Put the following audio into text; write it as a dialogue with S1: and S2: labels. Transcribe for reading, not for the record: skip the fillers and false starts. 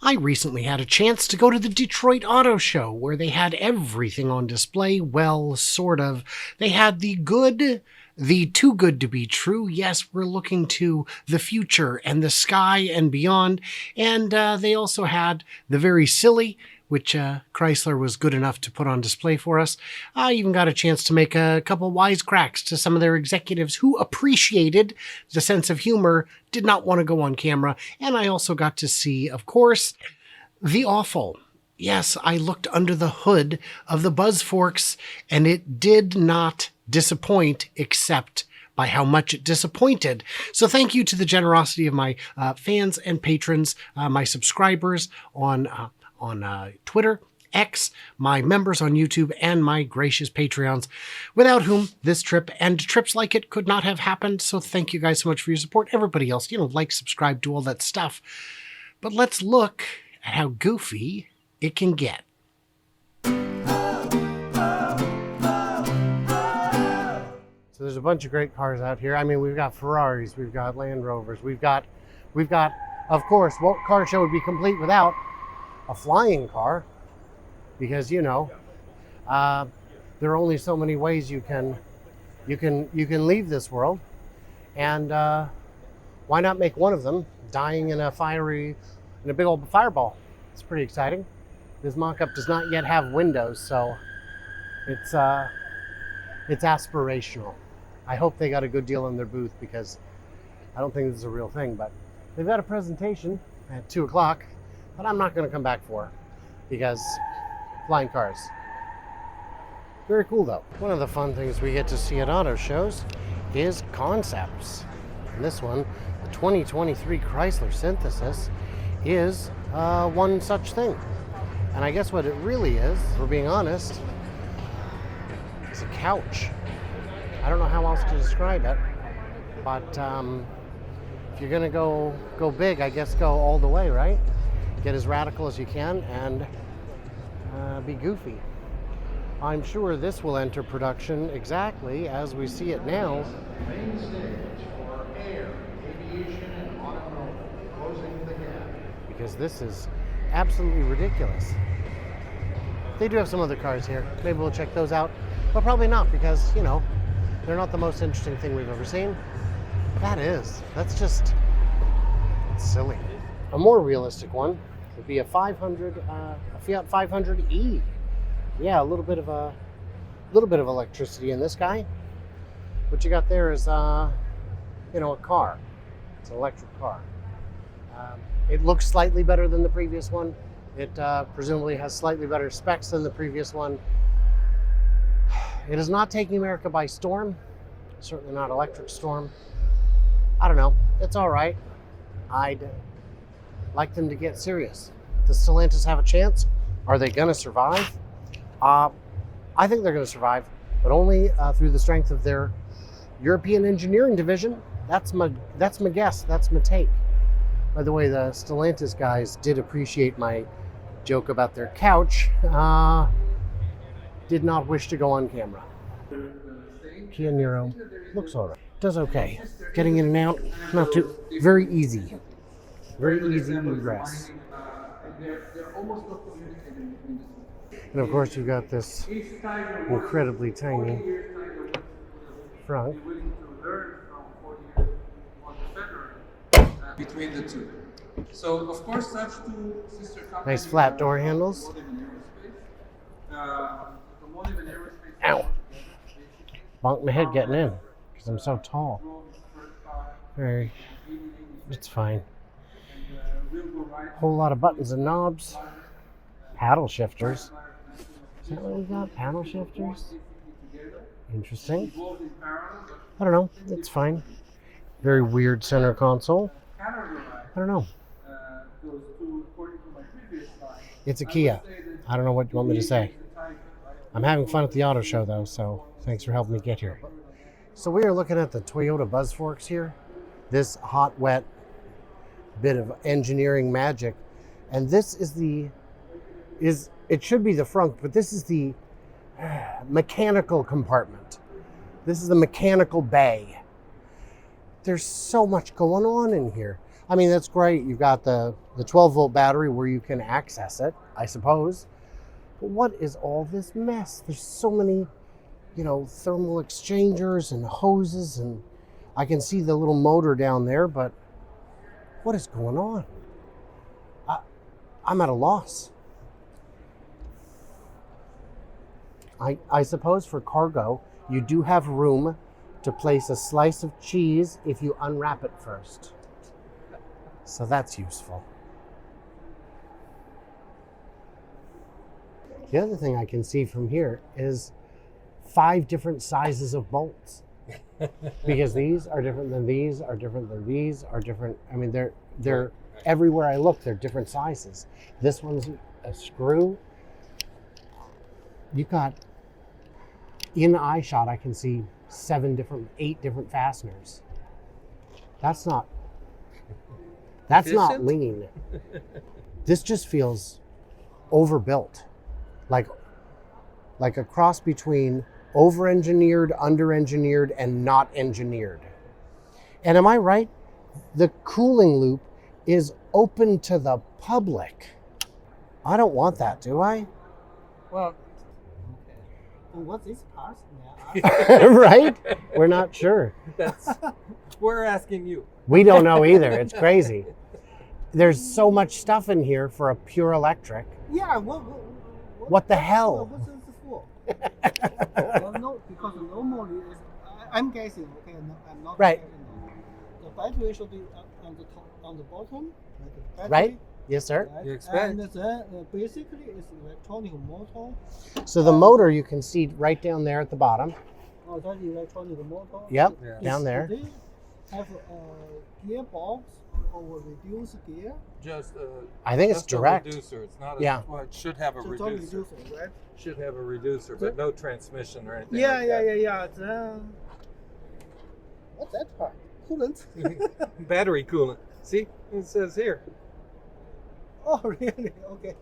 S1: I recently had a chance to go to the Detroit Auto Show where they had everything on display. Well, sort of. They had the good, the too good to be true. Yes, we're looking to the future and the sky and beyond. And they also had the very silly, which Chrysler was good enough to put on display for us. I even got a chance to make a couple wisecracks to some of their executives who appreciated the sense of humor, did not want to go on camera, and I also got to see, of course, the awful. Yes, I looked under the hood of the BZ4x, and it did not disappoint, except by how much it disappointed. So thank you to the generosity of my fans and patrons, my subscribers on Twitter, X, my members on YouTube, and my gracious Patreons, without whom this trip and trips like it could not have happened. So thank you guys so much for your support. Everybody else, like, subscribe, do all that stuff. But let's look at how goofy it can get. So there's a bunch of great cars out here. I mean, we've got Ferraris, we've got Land Rovers, we've got, of course, what car show would be complete without a flying car? Because there are only so many ways you can leave this world, and why not make one of them dying in a big old fireball? It's pretty exciting. This mock-up does not yet have windows, so it's aspirational. I hope they got a good deal on their booth, because I don't think this is a real thing, but they've got a presentation at 2 o'clock. But I'm not going to come back for, because flying cars. Very cool though. One of the fun things we get to see at auto shows is concepts. And this one, the 2023 Chrysler Synthesis, is one such thing. And I guess what it really is, if we're being honest, is a couch. I don't know how else to describe it, but if you're going to go big, I guess go all the way, right? Get as radical as you can and be goofy. I'm sure this will enter production exactly as we see it now. Main stage for air, aviation, and automotive, closing the gap. Because this is absolutely ridiculous. They do have some other cars here. Maybe we'll check those out, but probably not, because they're not the most interesting thing we've ever seen. That's just silly. A more realistic one would be a Fiat 500e. Yeah, a little bit of electricity in this guy. What you got there is a car. It's an electric car. It looks slightly better than the previous one. It presumably has slightly better specs than the previous one. It is not taking America by storm. Certainly not electric storm. I don't know. It's all right. I'd like them to get serious. Does Stellantis have a chance? Are they going to survive? I think they're going to survive, but only through the strength of their European engineering division. That's my guess. That's my take. By the way, the Stellantis guys did appreciate my joke about their couch. Did not wish to go on camera. Kia Niro looks all right. Does okay. Getting in and out, not too, very easy. Very easy egress. And of course, you've got this incredibly tiny front.
S2: Between the two. So, of course, such two sister companies.
S1: Nice flat door handles. Ow. Bonked my head getting in because I'm so tall. It's fine. Whole lot of buttons and knobs. Paddle shifters. Is that what we got? Paddle shifters? Interesting. I don't know. It's fine. Very weird center console. I don't know. It's a Kia. I don't know what you want me to say. I'm having fun at the auto show though, so thanks for helping me get here. So we are looking at the Toyota BZ4x here. This hot, wet bit of engineering magic. And this is it should be the front, but this is the mechanical compartment. This is the mechanical bay. There's so much going on in here. I mean, that's great. You've got the the 12-volt battery where you can access it, I suppose. But what is all this mess? There's so many, thermal exchangers and hoses, and I can see the little motor down there, but what is going on? I'm at a loss. I suppose for cargo, you do have room to place a slice of cheese if you unwrap it first. So that's useful. The other thing I can see from here is 5 different sizes of bolts. Because these are different than these, are different than these, are different. I mean, they're everywhere I look, they're different sizes. This one's a screw. You got, in eye shot, I can see 8 different fasteners. That's not lean. This just feels overbuilt. Like a cross between over-engineered, under-engineered, and not engineered. And am I right? The cooling loop is open to the public. I don't want that, do I?
S2: Well,
S3: What's this part?
S1: Right? We're not sure.
S2: we're asking you.
S1: We don't know either. It's crazy. There's so much stuff in here for a pure electric.
S3: Yeah,
S1: What the hell?
S3: What's this for? No, because normally I'm guessing. Okay, no, I'm not
S1: Right.
S3: guessing. The battery should be on the top, on the bottom, like the battery,
S1: Right? Yes, sir.
S3: right?
S2: You expect.
S3: And then basically it's electronic motor.
S1: So the motor you can see right down there at the bottom.
S3: Oh, that's electronic motor.
S1: Yep,
S2: Yeah.
S1: down there.
S3: Do they have a gearbox or reduced gear?
S2: Just
S1: I think it's
S2: just a
S1: direct.
S2: reducer. It's not.
S1: Yeah.
S2: Well, it should have a
S3: So it's only
S2: reducer.
S3: right?
S2: Should have a reducer, but no transmission or anything.
S3: Yeah,
S2: like
S3: yeah. What's that part? Coolant.
S2: Battery coolant. See, it says here.
S3: Oh, really? Okay.